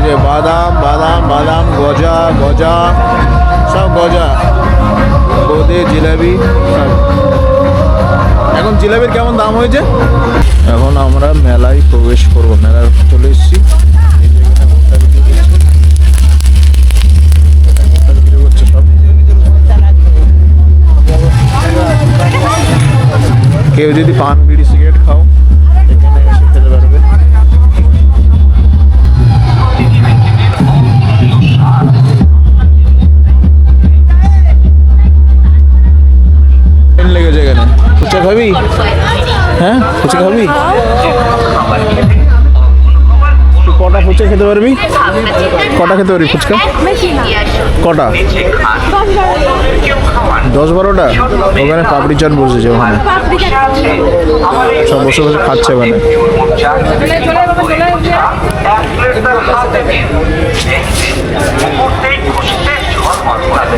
যে বাদাম বাদাম বাদাম গজা গজা সব গজা, বোঁদে, জিলাপি সব। এখন জিলাপির কেমন দাম হয়েছে? এখন আমরা মেলায় প্রবেশ করবো। মেলায় চলে এসেছি। কেউ যদি পান বিড়ি সিগারেট খাও এখানে এসে খেতে পারবে। লেগেছে এখানে। ফুচকা খাবি? হ্যাঁ ফুচকা খাবি? কটা ফুচকা খেতে পারবি? কটা খেতে পারবি ফুচকা? কটা? 10-12টা। ওখানে পাপড়ি চাট বসেছে, ওখানে সব বসে বসে খাচ্ছে ওখানে।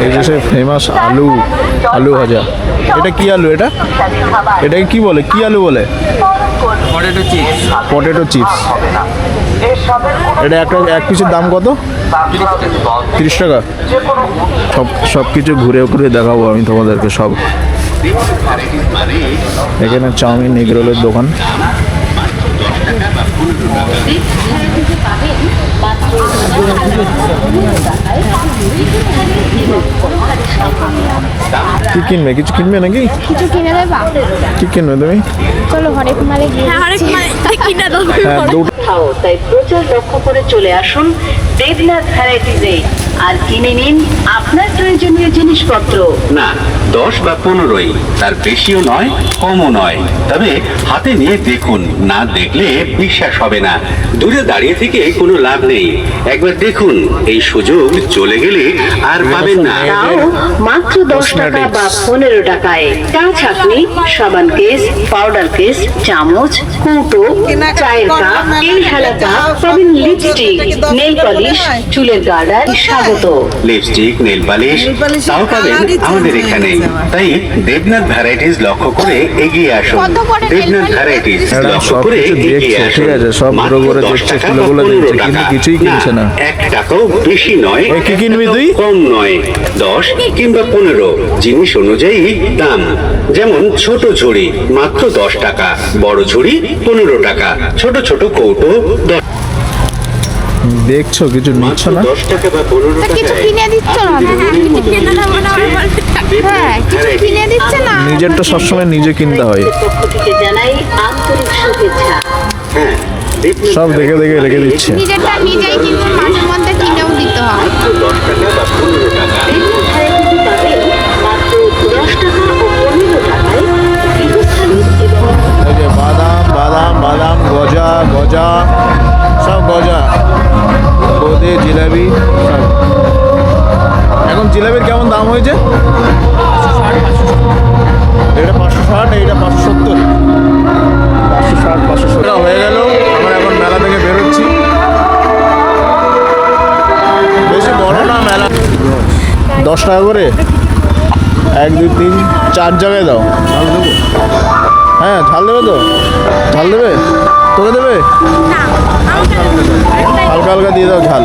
এই যে সে ফেমাস আলু, আলু ভাজা। এটা কি আলু? এটাকে কি বলে? কি আলু বলে? Potato chips. Potato chips. এটা এক পিসের দাম কত? 30 টাকা। সব কিছু ঘুরে ঘুরে দেখাবো আমি তোমাদেরকে সব। এখানে চাউমিন, এগ রোলের দোকান। কি কিনবে? কিছু কিনবে নাকি? কিছু কিনে দেবা? কি কিনবে তুমি? চলো হরেক মালে গিয়ে কিনে দাও। তাই প্রচার লক্ষ্য করে চলে আসুন দেবনাথ ভ্যারাইটিজে আর কিনে নিন আপনার প্রয়োজনীয় জিনিসপত্র। না 10 বা 15ই, তার বেশিও নয় কমও নয়। তবে হাতে নিয়ে দেখুন, না দেখলে বিশ্বাস হবে না। দূরে দাঁড়িয়ে থেকে কোনো লাভ নেই, একবার দেখুন। এই সুযোগ চলে গেলে আর পাবেন না। তাও মাত্র 10 টাকা বা 15 টাকায়। চা ছাঁকনি, সাবান কেস, পাউডার কেস, চামচ, কৌটো, চায়ের কাপ, তেল ঢালা কাপ, পাবেন লিপস্টিক, নেল পলিশ, চুলের গার্ডার। স্বাগত। লিপস্টিক, নেল পালিশ তাও পাবেন আমাদের এখানে। তাই দেবনাথ ভ্যারাইটিস লক্ষ্য করে এগিয়ে আসুন। দেবনাথ ভ্যারাইটিস লক্ষ্য করে এগিয়ে আসুন। ঠিক আছে, সব ঘুরে ঘুরে দেখছে, ফুলগুলো দেখছে, কিন্তু কিছুই কিনছে না। 1 টাকাও বেশি নয়। কি কিনবি তুই? কম নয়, 10 কিংবা 15 জিনিস অনুযায়ী দাম। যেমন ছোট ঝুড়ি মাত্র 10 টাকা, বড় ঝুড়ি 15 টাকা, ছোট ছোট কৌটো দেখছো কিছু নিচ্ছ না? 10 টাকা বা 15 টাকা। কিছু কিনে দিচ্ছ না? হ্যাঁ কিছু কিনে দিচ্ছে না। নিজেরটা সবসময় নিজে কিনতে হয়। পক্ষ থেকে জানাই আন্তরিক শুভেচ্ছা। হ্যাঁ, সব দেখে দেখে রেখে দিচ্ছে। নিজেরটা নিজেই কিন্তু মাঝে মধ্যে কিনেও দিতে হয়। 10 টাকা বা 15 টাকা। মাত্র 10 টাকা ও 15 টাকায় গৃহস্থালী এবং এই যে বাদাম বাদাম বাদাম গজা গজা সব গজা, বোঁদে, জিলাপি সব। এখন জিলাপির কেমন দাম হয়েছে? এটা 560, এইটা 570। 560 570 হয়ে গেল। আমরা এখন মেলা থেকে বেরোচ্ছি। বেশি বড় না মেলা। 10 টাকা করে 1 2 3 4 জায়গায় দাও। ঝাল দেবো? হ্যাঁ ঝাল দেবে তো? ঝাল দেবে? তোকে দেবে? হালকা হালকা দিয়ে দাও ঝাল।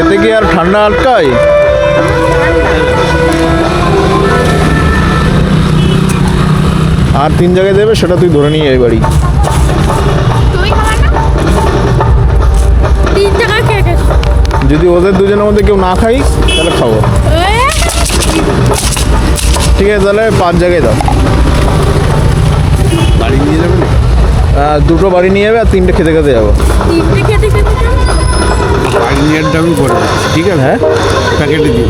এতে কি আর ঠান্ডা আটকায়? আর 3 জায়গায় দেবে, সেটা তুই ধরে নিয়ে যাবি বাড়ি। যদি ওদের দুজনের মধ্যে কেউ না খাই তাহলে খাবো। ঠিক আছে তাহলে 5 জায়গায় দাও। বাড়ি নিয়ে যাবে? 2টো বাড়ি নিয়ে যাবে আর 3টে খেতে খেতে যাবো। প্যাকেটটা আমি করে দিচ্ছি, ঠিক আছে? হ্যাঁ প্যাকেটে দিই।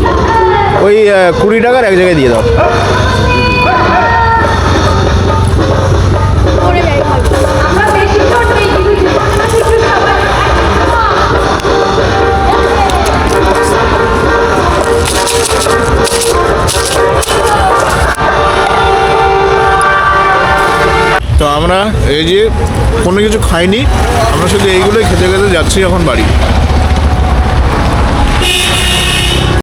ওই 20 টাকার 1 জায়গায় দিয়ে দাও। তো আমরা এই যে কোনো কিছু খাইনি, আমরা শুধু এইগুলোই খেতে খেতে যাচ্ছি এখন বাড়ি।